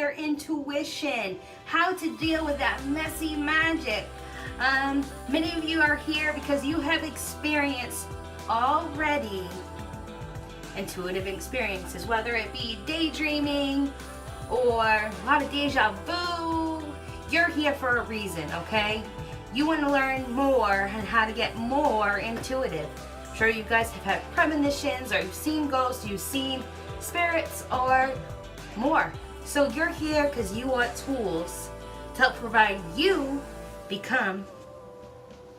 your intuition, how to deal with that messy magic. Many of you are here because you have experienced already intuitive experiences, whether it be daydreaming or a lot of deja vu. You're here for a reason, okay? You want to learn more on how to get more intuitive. I'm sure you guys have had premonitions, or you've seen ghosts, you've seen spirits, or more. So you're here because you want tools to help provide you become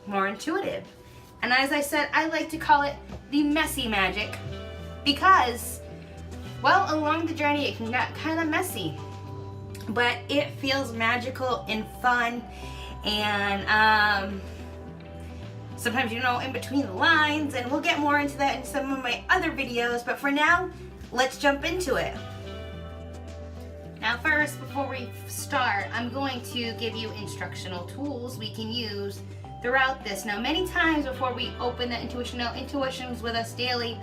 more intuitive. And as I said, I like to call it the messy magic because, well, along the journey it can get kind of messy, but it feels magical and fun. And sometimes, you know, in between the lines, and we'll get more into that in some of my other videos, but for now, let's jump into it. Now first, before we start, I'm going to give you instructional tools we can use throughout this. Now, many times before we open the intuition, now intuition's with us daily,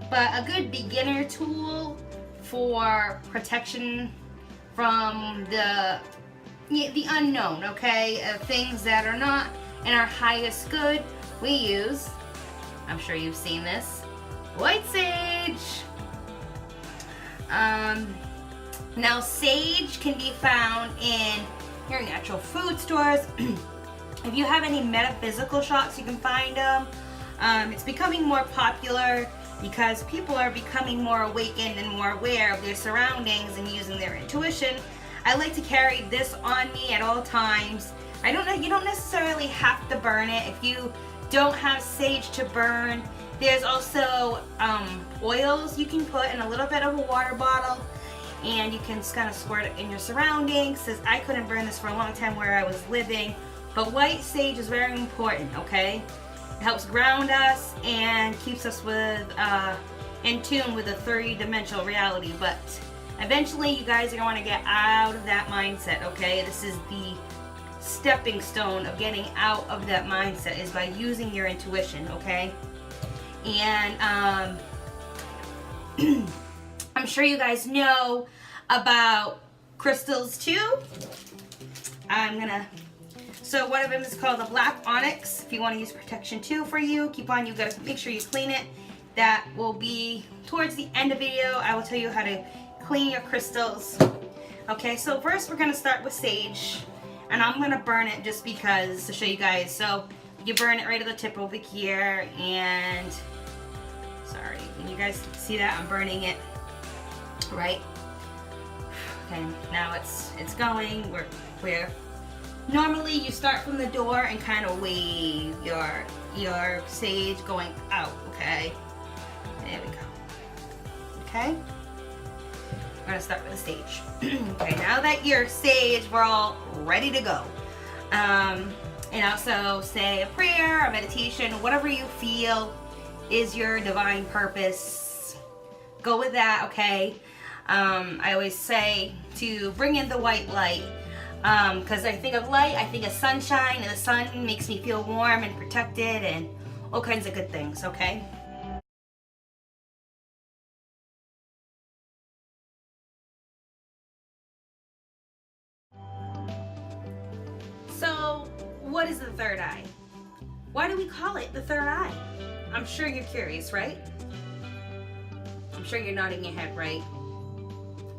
but a good beginner tool for protection from the unknown, okay? Things that are not in our highest good, we use, I'm sure you've seen this, white sage. Now sage can be found in your natural food stores. If you have any metaphysical shops, you can find them. It's becoming more popular because people are becoming more awakened and more aware of their surroundings and using their intuition. I like to carry this on me at all times. You don't necessarily have to burn it if you don't have sage to burn. There's also oils you can put in a little bit of a water bottle, and you can just kind of squirt it in your surroundings. Since I couldn't burn this for a long time where I was living, but white sage is very important, okay? It helps ground us and keeps us in tune with the three-dimensional reality, but eventually, you guys are going to get out of that mindset, okay? This is the stepping stone of getting out of that mindset, is by using your intuition, okay? And I'm sure you guys know about crystals too. So one of them is called the black onyx. If you want to use protection too for you, you got to make sure you clean it. That will be towards the end of the video. I will tell you how to clean your crystals. Okay, so first we're gonna start with sage, and I'm gonna burn it just because to show you guys. So you burn it right at the tip over here, and sorry, can you guys see that? I'm burning it right. Okay, now it's going. We're normally you start from the door and kind of wave your sage going out. Okay, there we go. Okay. We're gonna start with the sage. Okay, now that you're sage, we're all ready to go. And also say a prayer, a meditation, whatever you feel is your divine purpose. Go with that, okay? I always say to bring in the white light. Because I think of light, I think of sunshine, and the sun makes me feel warm and protected and all kinds of good things, okay? So, what is the third eye? Why do we call it the third eye? I'm sure you're curious, right? I'm sure you're nodding your head, right?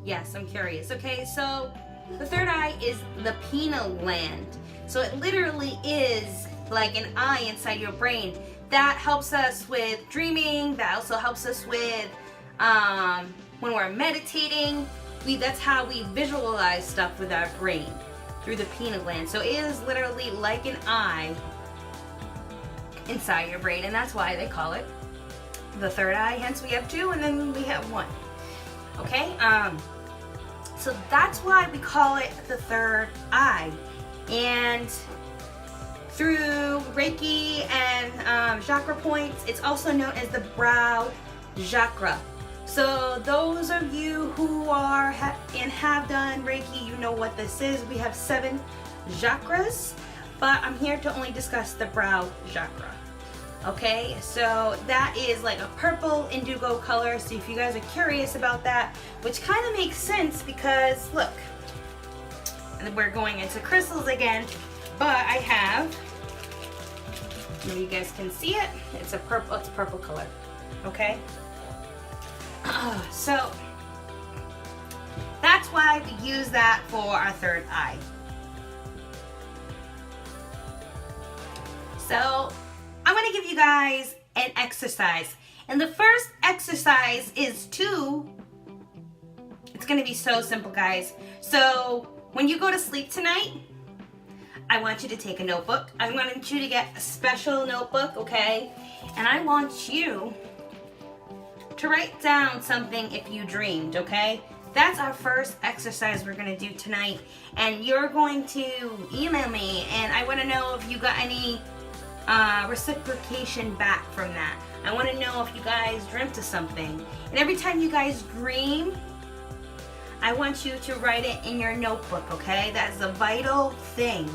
Yes, I'm curious. Okay, so the third eye is the pineal gland. So it literally is like an eye inside your brain. That helps us with dreaming. That also helps us with when we're meditating. That's how we visualize stuff with our brain, through the pineal gland. So it is literally like an eye inside your brain, and that's why they call it the third eye. Hence we have two, and then we have one. Okay, so that's why we call it the third eye. And through Reiki and chakra points, it's also known as the brow chakra. So those of you who are and have done Reiki, you know what this is. We have 7 chakras, but I'm here to only discuss the brow chakra. Okay, so that is like a purple indigo color. So if you guys are curious about that, which kind of makes sense because look, we're going into crystals again, but I have, maybe you guys can see it, it's a purple color, okay? So that's why we use that for our third eye. So I'm gonna give you guys an exercise. And the first exercise is it's gonna be so simple, guys. So when you go to sleep tonight, I want you to take a notebook. I want you to get a special notebook, okay? And I want you to write down something if you dreamed, okay? That's our first exercise we're gonna do tonight. And you're going to email me, and I wanna know if you got any reciprocation back from that. I want to know if you guys dreamt of something. And every time you guys dream, I want you to write it in your notebook, okay? That's a vital thing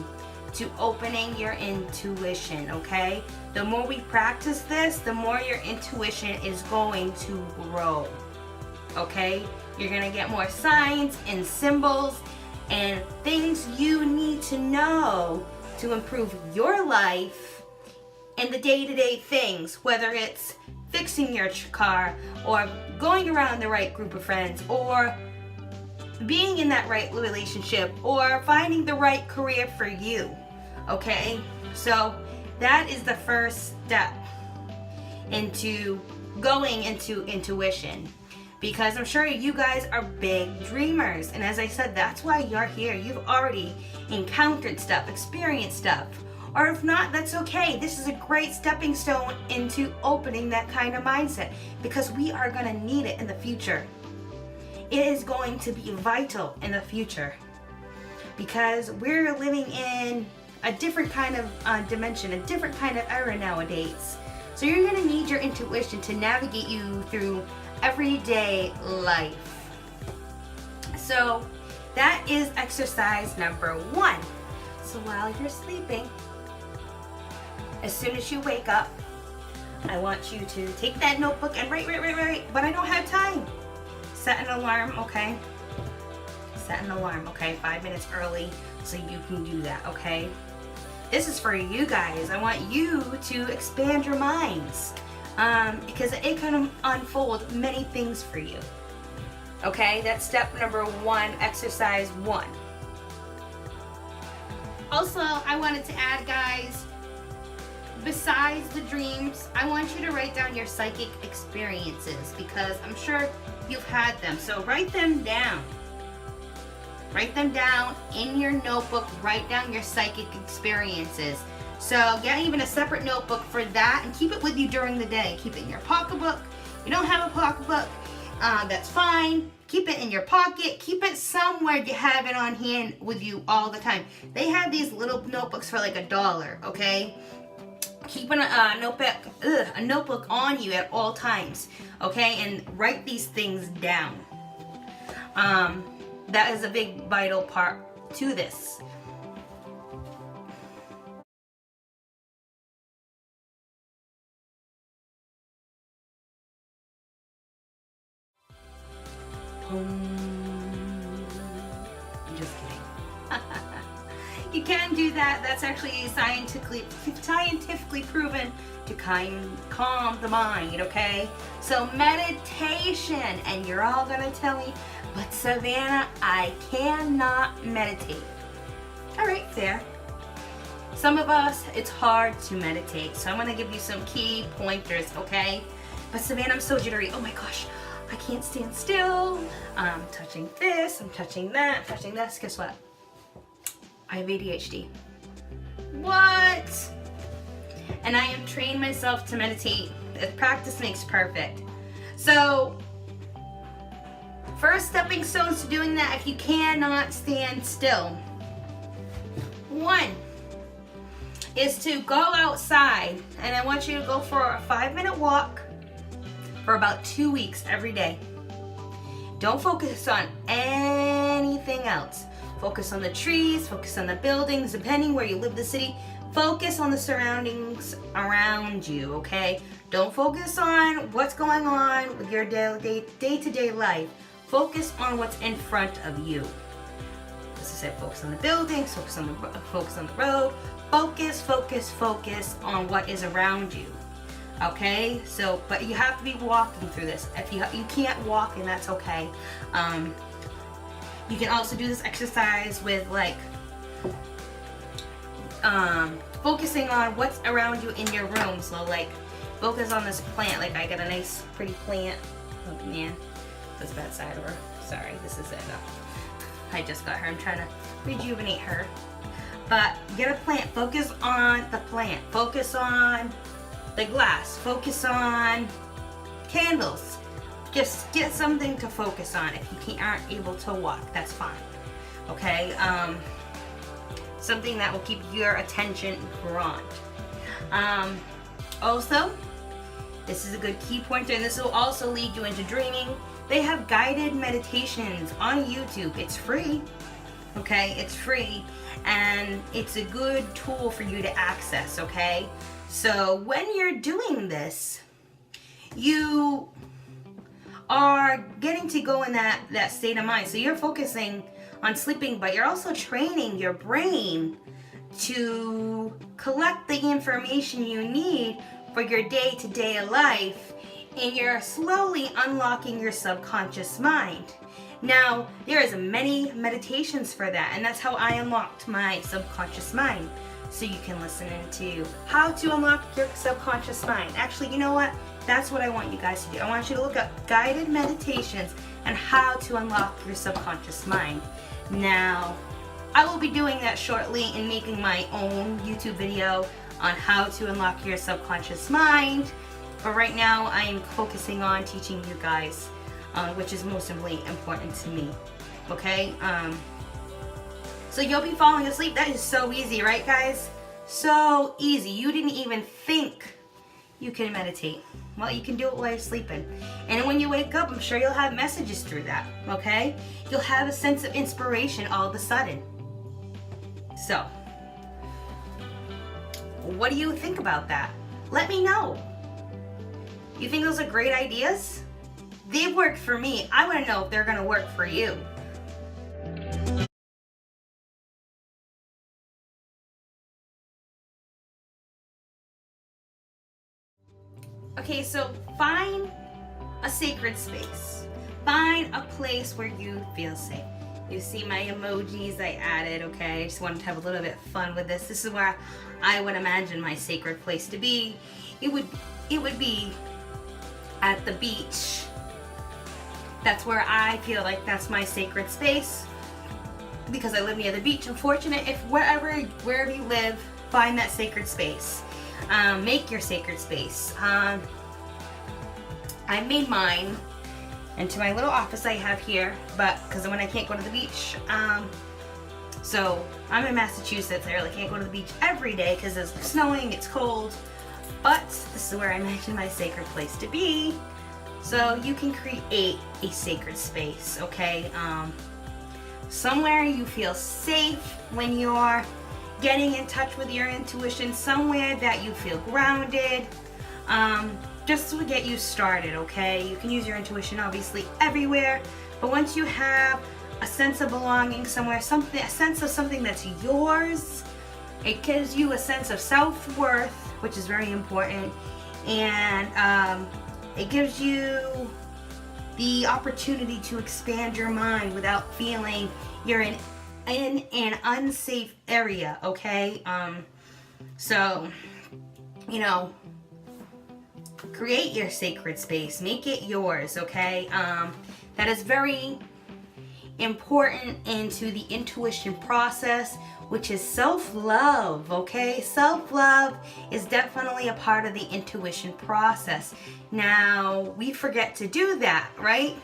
to opening your intuition, okay? The more we practice this, the more your intuition is going to grow, okay? You're going to get more signs and symbols and things you need to know to improve your life and the day-to-day things, whether it's fixing your car or going around the right group of friends or being in that right relationship or finding the right career for you, okay? So that is the first step into going into intuition, because I'm sure you guys are big dreamers, and as I said, that's why you're here. You've already encountered stuff, experienced stuff. Or if not, that's okay. This is a great stepping stone into opening that kind of mindset, because we are going to need it in the future. It is going to be vital in the future because we're living in a different kind of dimension, a different kind of era nowadays. So you're going to need your intuition to navigate you through everyday life. So that is exercise number 1. So while you're sleeping, as soon as you wake up, I want you to take that notebook and write, but I don't have time. Set an alarm, okay? Set an alarm, okay? 5 minutes early so you can do that, okay? This is for you guys. I want you to expand your minds because it can unfold many things for you, okay? That's step number 1, exercise 1. Also, I wanted to add, guys, besides the dreams, I want you to write down your psychic experiences because I'm sure you've had them. So write them down. Write them down in your notebook. Write down your psychic experiences. So get even a separate notebook for that and keep it with you during the day. Keep it in your pocketbook. If you don't have a pocketbook, that's fine. Keep it in your pocket. Keep it somewhere you have it on hand with you all the time. They have these little notebooks for like $1, okay? Keep a notebook on you at all times, okay? And write these things down. That is a big vital part to this. I'm just kidding. You can do that. That's actually scientifically proven to calm the mind, okay? So meditation, and you're all gonna tell me, but Savannah, I cannot meditate. All right, fair. Some of us, it's hard to meditate, so I'm gonna give you some key pointers, okay? But Savannah, I'm so jittery. Oh my gosh, I can't stand still. I'm touching this, I'm touching that, I'm touching this. Guess what? I have ADHD. What? And I have trained myself to meditate. Practice makes perfect. So, first stepping stones to doing that if you cannot stand still. 1 is to go outside, and I want you to go for a 5-minute walk for about 2 weeks every day. Don't focus on anything else. Focus on the trees, focus on the buildings, depending where you live in the city. Focus on the surroundings around you, okay? Don't focus on what's going on with your day-to-day life. Focus on what's in front of you. As I said, focus on the buildings, focus on the road, focus on what is around you. Okay, so but you have to be walking through this. If you can't walk, and that's okay. You can also do this exercise with like focusing on what's around you in your room. So like focus on this plant. Like I got a nice pretty plant. Oh man, that's bad side of her. Sorry, this is it. I just got her. I'm trying to rejuvenate her. But get a plant. Focus on the plant. Focus on the glass. Focus on candles. Just get something to focus on. If you aren't able to walk, that's fine. Okay. Something that will keep your attention drawn. Also, this is a good key pointer, and this will also lead you into dreaming. They have guided meditations on YouTube. It's free. Okay, it's free, and it's a good tool for you to access. Okay, so when you're doing this, you are getting to go in that state of mind. So you're focusing on sleeping, but you're also training your brain to collect the information you need for your day-to-day life, and you're slowly unlocking your subconscious mind. Now, there is many meditations for that, and that's how I unlocked my subconscious mind. So you can listen into how to unlock your subconscious mind. Actually, you know what? That's what I want you guys to do. I want you to look up guided meditations and how to unlock your subconscious mind. Now, I will be doing that shortly and making my own YouTube video on how to unlock your subconscious mind. But right now, I am focusing on teaching you guys, which is most important to me. Okay? So you'll be falling asleep. That is so easy, right, guys? So easy. You didn't even think you can meditate. Well, you can do it while you're sleeping. And when you wake up, I'm sure you'll have messages through that, okay? You'll have a sense of inspiration all of a sudden. So, what do you think about that? Let me know. You think those are great ideas? They've worked for me. I want to know if they're going to work for you. Okay, so find a sacred space. Find a place where you feel safe. You see my emojis I added, okay? I just wanted to have a little bit of fun with this. This is where I would imagine my sacred place to be. It would be at the beach. That's where I feel like that's my sacred space because I live near the beach. I'm fortunate if wherever you live, find that sacred space. Make your sacred space. I made mine into my little office I have here, but because when I can't go to the beach, so I'm in Massachusetts, I really can't go to the beach every day because it's snowing, it's cold, but this is where I imagine my sacred place to be. So you can create a sacred space, okay? Somewhere you feel safe when you're getting in touch with your intuition, somewhere that you feel grounded, just to get you started, okay? You can use your intuition obviously everywhere, but once you have a sense of belonging somewhere, a sense of something that's yours, it gives you a sense of self-worth, which is very important, and it gives you the opportunity to expand your mind without feeling you're in an unsafe area, okay? So, you know, create your sacred space, make it yours, okay? That is very important into the intuition process, which is self-love, okay? Self-love is definitely a part of the intuition process. Now, we forget to do that, right?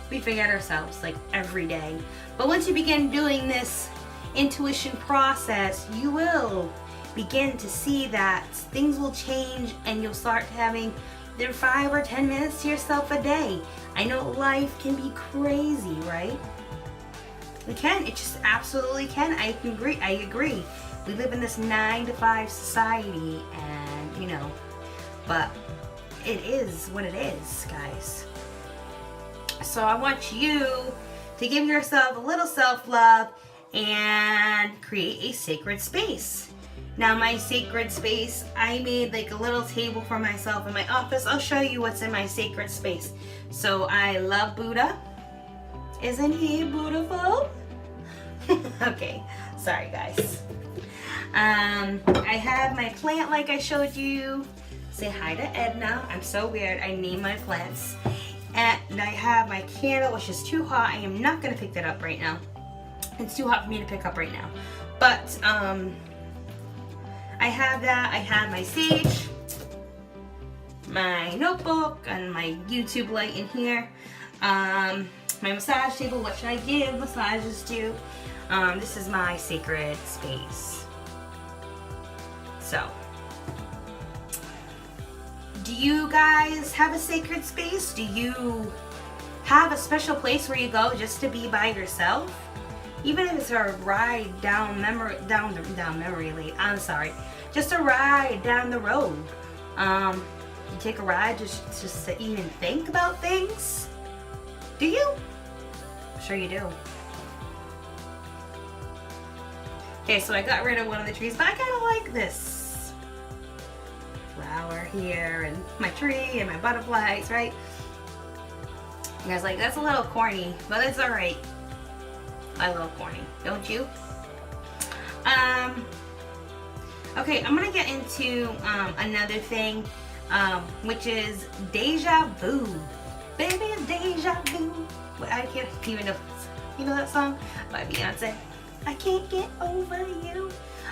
We forget ourselves like every day. But once you begin doing this intuition process, you will begin to see that things will change and you'll start having either 5 or 10 minutes to yourself a day. I know life can be crazy, right? It can, it just absolutely can. I agree. We live in this 9-to-5 society and, you know, but it is what it is, guys. So I want you to give yourself a little self-love and create a sacred space. Now my sacred space, I made like a little table for myself in my office. I'll show you what's in my sacred space. So I love Buddha. Isn't he beautiful? Okay, sorry guys. I have my plant like I showed you. Say hi to Edna. I'm so weird. I name my plants. And I have my candle, which is too hot. I am not gonna pick that up right now. It's too hot for me to pick up right now. But I have that. I have my sage, my notebook, and my YouTube light in here. My massage table, which I give massages to. This is my sacred space. So, do you guys have a sacred space? Do you have a special place where you go just to be by yourself? Even if it's a ride down memory lane. I'm sorry, just a ride down the road. You take a ride just to even think about things. Do you? I'm sure you do. Okay, so I got rid of one of the trees, but I kind of like this flower here and my tree and my butterflies, right? You guys like, that's a little corny, but it's all right. I love corny, don't you? Okay, I'm gonna get into another thing, which is deja vu. Baby, it's deja vu. Well, I can't even know. You know that song by Beyonce? I can't get over you.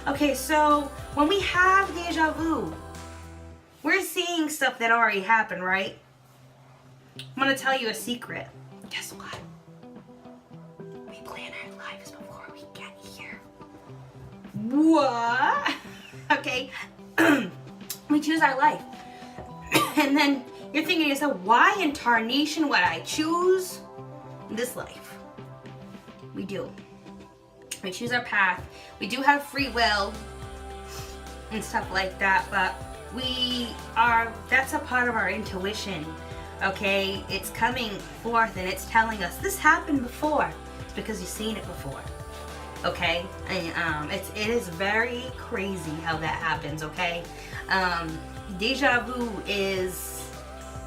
Okay, so when we have deja vu, we're seeing stuff that already happened, right? I'm gonna tell you a secret. Guess what? We plan our lives before we get here. What? Okay. We choose our life. And then you're thinking to yourself, why in tarnation would I choose this life? We do. We choose our path. We do have free will and stuff like that, but that's a part of our intuition. Okay, it's coming forth and it's telling us this happened before. It's because you've seen it before. Okay, and it is very crazy how that happens. Okay, deja vu is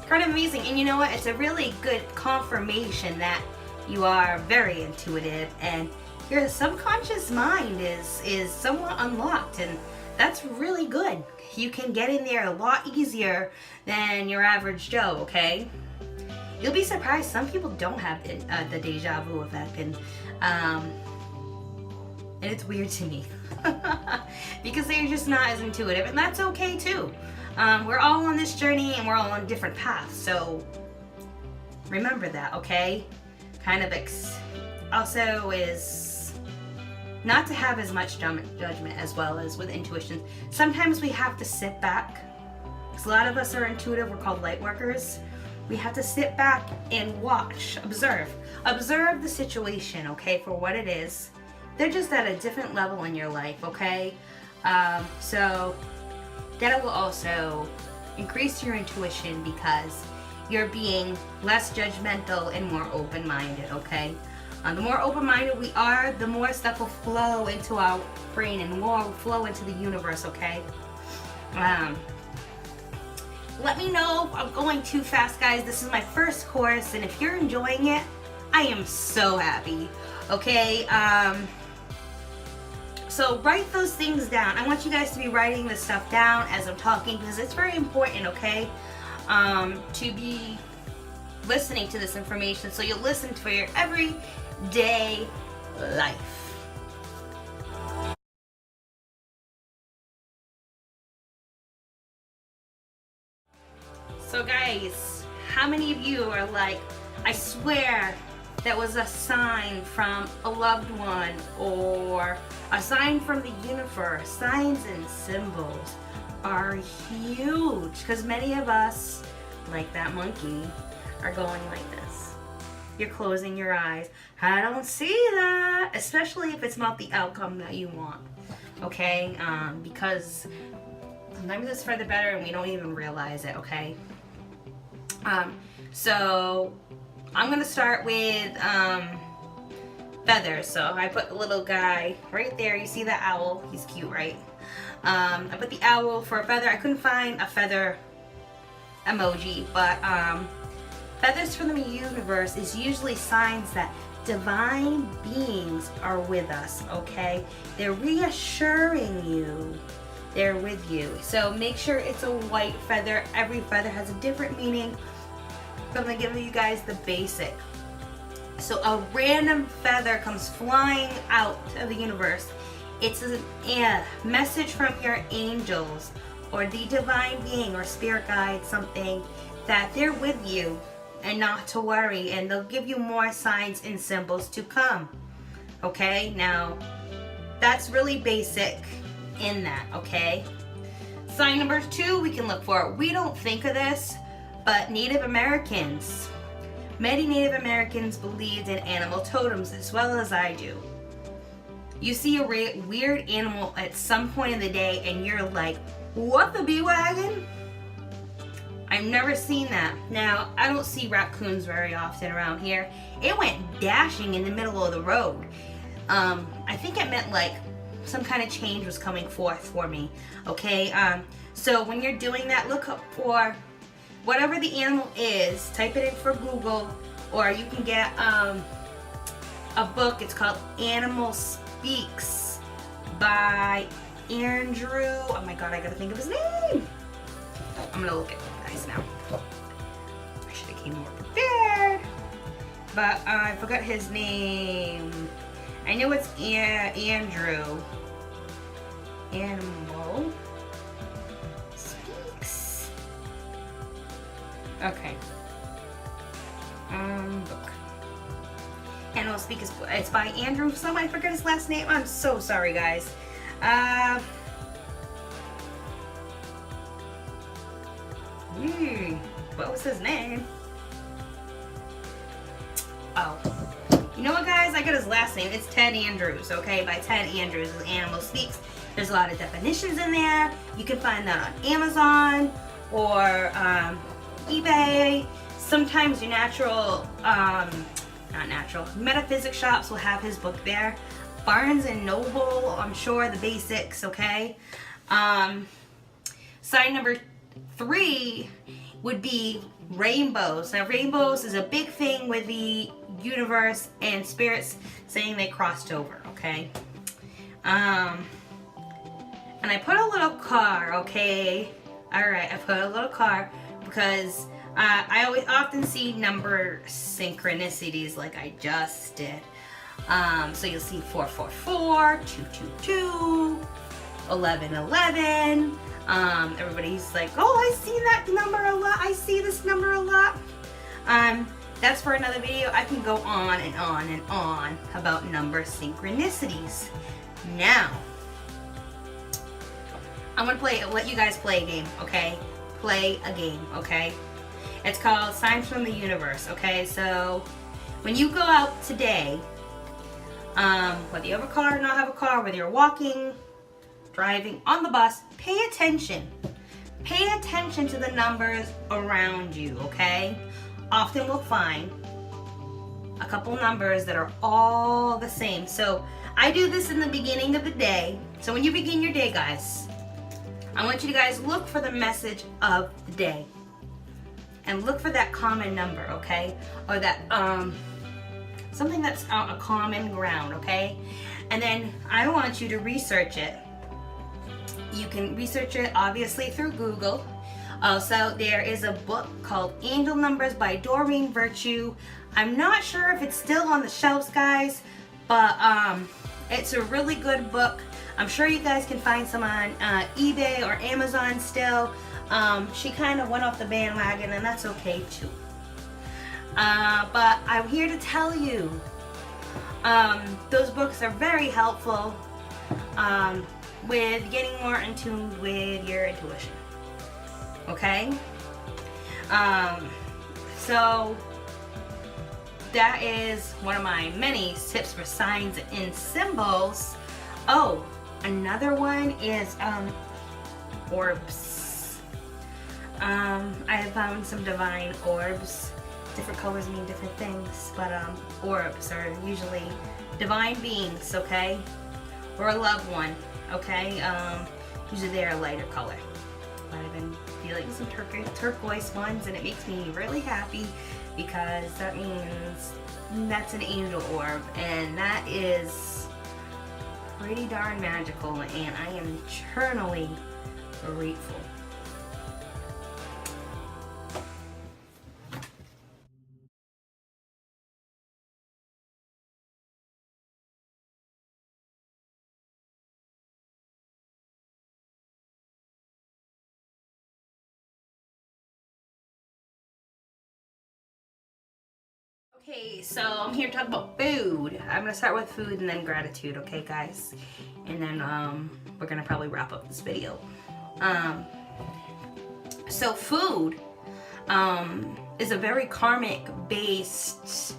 kind of amazing, and you know what? It's a really good confirmation that you are very intuitive and your subconscious mind is somewhat unlocked, and that's really good. You can get in there a lot easier than your average Joe, okay? You'll be surprised, some people don't have the deja vu effect, and it's weird to me because they're just not as intuitive, and that's okay too. We're all on this journey and we're all on different paths, so remember that, okay? Kind of also is not to have as much judgment as well as with intuition. Sometimes we have to sit back, because a lot of us are intuitive. We're called light workers. We have to sit back and watch, observe the situation, okay, for what it is. They're just at a different level in your life, okay? So that will also increase your intuition because you're being less judgmental and more open-minded, okay? The more open-minded we are, the more stuff will flow into our brain and more will flow into the universe, okay? Let me know if I'm going too fast, guys. This is my first course, and if you're enjoying it, I am so happy, okay? So write those things down. I want you guys to be writing this stuff down as I'm talking because it's very important, okay? To be listening to this information so you'll listen for your everyday life. So guys, how many of you are like, I swear that was a sign from a loved one or a sign from the universe? Signs and symbols are huge because many of us, like that monkey, are going like this. You're closing your eyes. I don't see that, especially if it's not the outcome that you want, okay? Because sometimes it's for the better and we don't even realize it, okay? So I'm gonna start with feathers. So I put the little guy right there. You see the owl? He's cute, right? I put the owl for a feather. I couldn't find a feather emoji, but feathers from the universe is usually signs that divine beings are with us, okay? They're reassuring you they're with you. So make sure it's a white feather. Every feather has a different meaning. So I'm gonna give you guys the basic. So a random feather comes flying out of the universe. It's a message from your angels or the divine being or spirit guide, something that they're with you and not to worry, and they'll give you more signs and symbols to come. Okay, now that's really basic in that, okay? Sign number 2 we can look for. We don't think of this, but Native Americans, many Native Americans believed in animal totems as well as I do. You see a weird animal at some point in the day and you're like, what, the bee wagon? I've never seen that. Now, I don't see raccoons very often around here. It went dashing in the middle of the road. I think it meant like some kind of change was coming forth for me, okay? So when you're doing that, look up for whatever the animal is, type it in for Google, or you can get a book. It's called Animal Speaks by Andrew. Oh my God, I gotta think of his name. I'm gonna look at you guys now. I should have came more prepared, but I forgot his name. I know it's Andrew. Animal Speaks. Okay. Book. Animal Speaks. It's by Andrew. Somebody forgot his last name. I'm so sorry, guys. What was his name? Oh. You know what, guys? I got his last name. It's Ted Andrews, okay? By Ted Andrews. Animal Speaks. There's a lot of definitions in there. You can find that on Amazon or eBay. Sometimes your metaphysics shops will have his book there. Barnes and Noble, I'm sure, the basics, okay? Sign number 3 would be rainbows. Now, rainbows is a big thing with the universe and spirits saying they crossed over, okay? And I put a little car, okay? Alright, I put a little car because I often see number synchronicities like I just did. So you'll see 444, 222, 1111. Everybody's like, oh, I see that number a lot. I see this number a lot. That's for another video. I can go on and on and on about number synchronicities. Now, I'm gonna let you guys play a game, okay? Play a game, okay? It's called Signs from the Universe, okay? So, when you go out today, whether you have a car or not have a car, whether you're walking, driving, on the bus, pay attention. Pay attention to the numbers around you, okay? Often we'll find a couple numbers that are all the same. So I do this in the beginning of the day. So when you begin your day, guys, I want you to guys look for the message of the day. And look for that common number, okay? Or that, something that's a common ground, okay? And then I want you to research it. You can research it obviously through Google. Also, there is a book called Angel Numbers by Doreen Virtue. I'm not sure if it's still on the shelves, guys, but it's a really good book. I'm sure you guys can find some on eBay or Amazon still. She kind of went off the bandwagon, and that's okay too. But I'm here to tell you, those books are very helpful with getting more in tune with your intuition. Okay? So that is one of my many tips for signs and symbols. Oh, another one is orbs. I have found some divine orbs. Different colors mean different things, but orbs are usually divine beings, okay, or a loved one, okay. Usually they're a lighter color, but I've been feeling some turquoise ones, and it makes me really happy because that means that's an angel orb, and that is pretty darn magical, and I am eternally grateful. Okay, so I'm here to talk about food. I'm gonna start with food and then gratitude, okay, guys? And then we're gonna probably wrap up this video. So food is a very karmic-based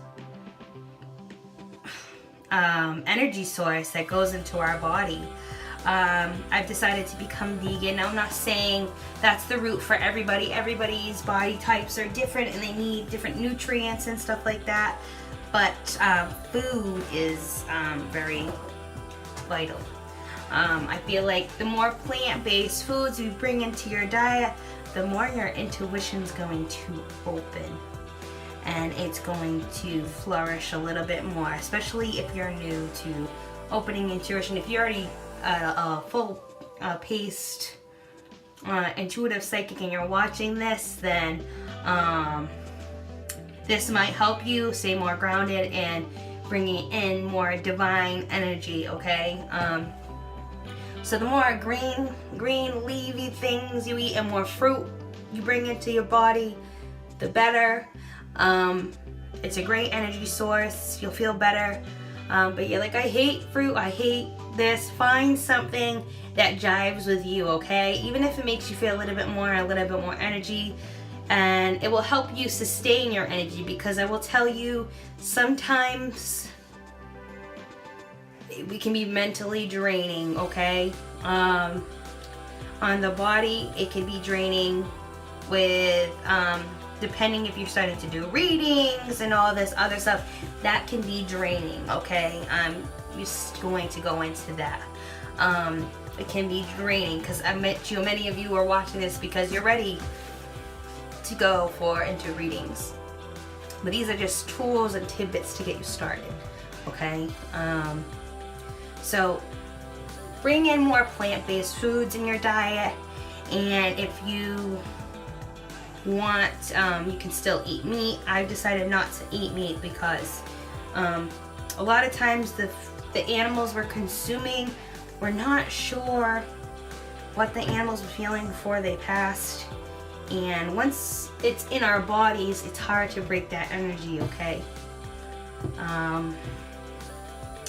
energy source that goes into our body. I've decided to become vegan. Now, I'm not saying that's the route for everybody. Everybody's body types are different and they need different nutrients and stuff like that. But food is very vital. I feel like the more plant-based foods you bring into your diet, the more your intuition's going to open. And it's going to flourish a little bit more, especially if you're new to opening intuition. If you're already a full-paced intuitive psychic and you're watching this, then this might help you stay more grounded and bringing in more divine energy, okay? So the more green leafy things you eat and more fruit you bring into your body, the better. It's a great energy source. You'll feel better. But yeah, like I hate fruit, I hate this. Find something that jives with you, okay? Even if it makes you feel a little bit more energy, and it will help you sustain your energy, because I will tell you, sometimes we can be mentally draining, okay? On the body, it can be draining with, depending if you're starting to do readings and all this other stuff, that can be draining, okay? I'm just going to go into that. It can be draining because I met you, many of you are watching this because you're ready to go into readings. But these are just tools and tidbits to get you started, okay? So bring in more plant-based foods in your diet, and if you want, you can still eat meat. I've decided not to eat meat because a lot of times the animals we're consuming, we're not sure what the animals were feeling before they passed, and once it's in our bodies, it's hard to break that energy, okay?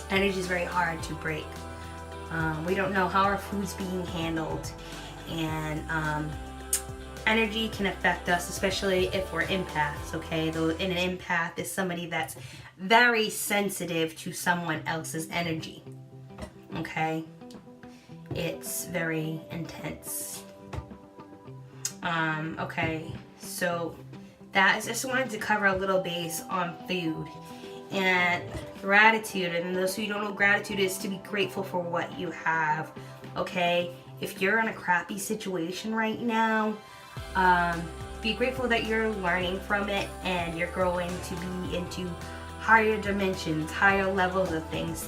Energy is very hard to break. We don't know how our food's being handled, and energy can affect us, especially if we're empaths, okay? And an empath is somebody that's very sensitive to someone else's energy, okay? It's very intense. Okay, so that is, just wanted to cover a little base on food and gratitude. And those who don't know, gratitude is to be grateful for what you have, okay? If you're in a crappy situation right now, be grateful that you're learning from it and you're growing to be into higher dimensions, higher levels of things,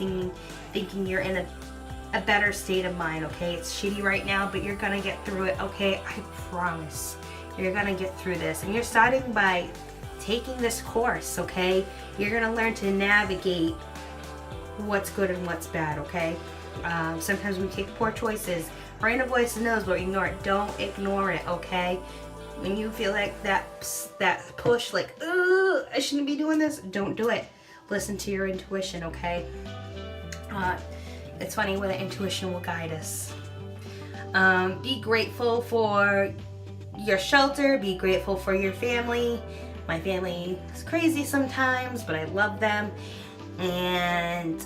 thinking you're in a better state of mind, okay? It's shitty right now, but you're gonna get through it, okay? I promise. You're gonna get through this. And you're starting by taking this course, okay? You're gonna learn to navigate what's good and what's bad, okay? Sometimes we take poor choices. Our inner voice knows, but ignore it. Don't ignore it, okay? When you feel like that push, like, ugh, I shouldn't be doing this, don't do it. Listen to your intuition, okay? It's funny where the intuition will guide us. Be grateful for your shelter. Be grateful for your family. My family is crazy sometimes, but I love them. And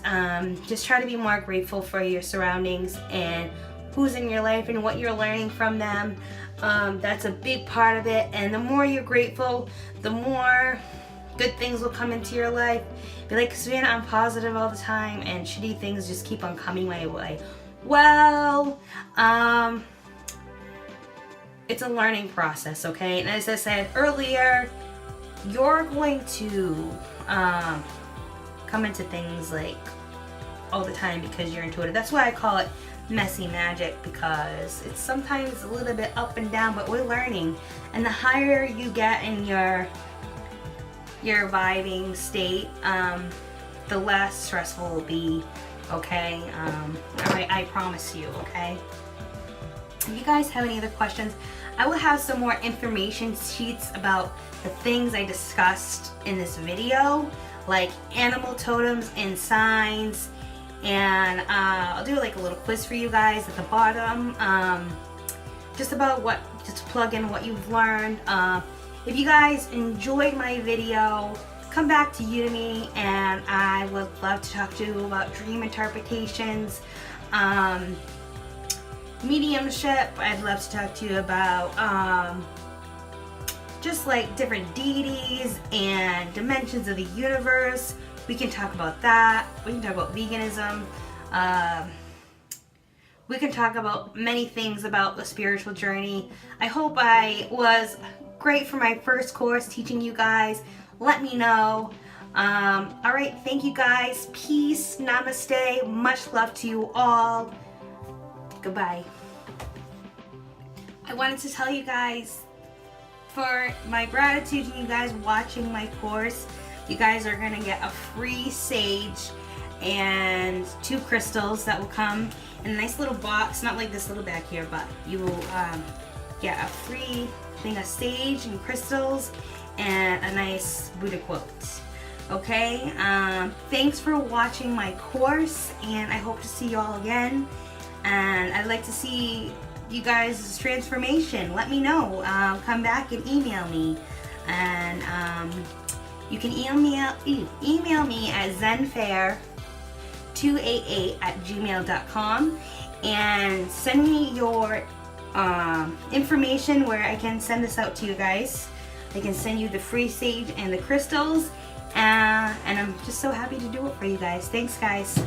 just try to be more grateful for your surroundings and who's in your life and what you're learning from them. That's a big part of it. And the more you're grateful, the more good things will come into your life. Be like, Savannah, I'm positive all the time, and shitty things just keep on coming my way. Well, it's a learning process, okay? And as I said earlier, you're going to come into things like all the time because you're intuitive. That's why I call it messy magic, because it's sometimes a little bit up and down, but we're learning. And the higher you get in your vibing state, the less stressful it will be, okay? I promise you, okay? If you guys have any other questions, I will have some more information sheets about the things I discussed in this video, like animal totems and signs, and I'll do like a little quiz for you guys at the bottom, just about just plug in what you've learned. If you guys enjoyed my video, come back to Udemy, and I would love to talk to you about dream interpretations, mediumship. I'd love to talk to you about just like different deities and dimensions of the universe. We can talk about that. We can talk about veganism. We can talk about many things about the spiritual journey. I hope I was great for my first course teaching you guys. Let me know. All right, thank you guys. Peace, namaste, much love to you all. Goodbye. I wanted to tell you guys, for my gratitude to you guys watching my course, you guys are gonna get a free sage and 2 crystals that will come in a nice little box, not like this little bag here, but you will get a free thing of sage and crystals and a nice Buddha quote. Okay, thanks for watching my course, and I hope to see you all again. And I'd like to see you guys' transformation. Let me know. Come back and email me, and you can email me at zenfair288@gmail.com and send me your information where I can send this out to you guys. I can send you the free sage and the crystals, and I'm just so happy to do it for you guys. Thanks, guys.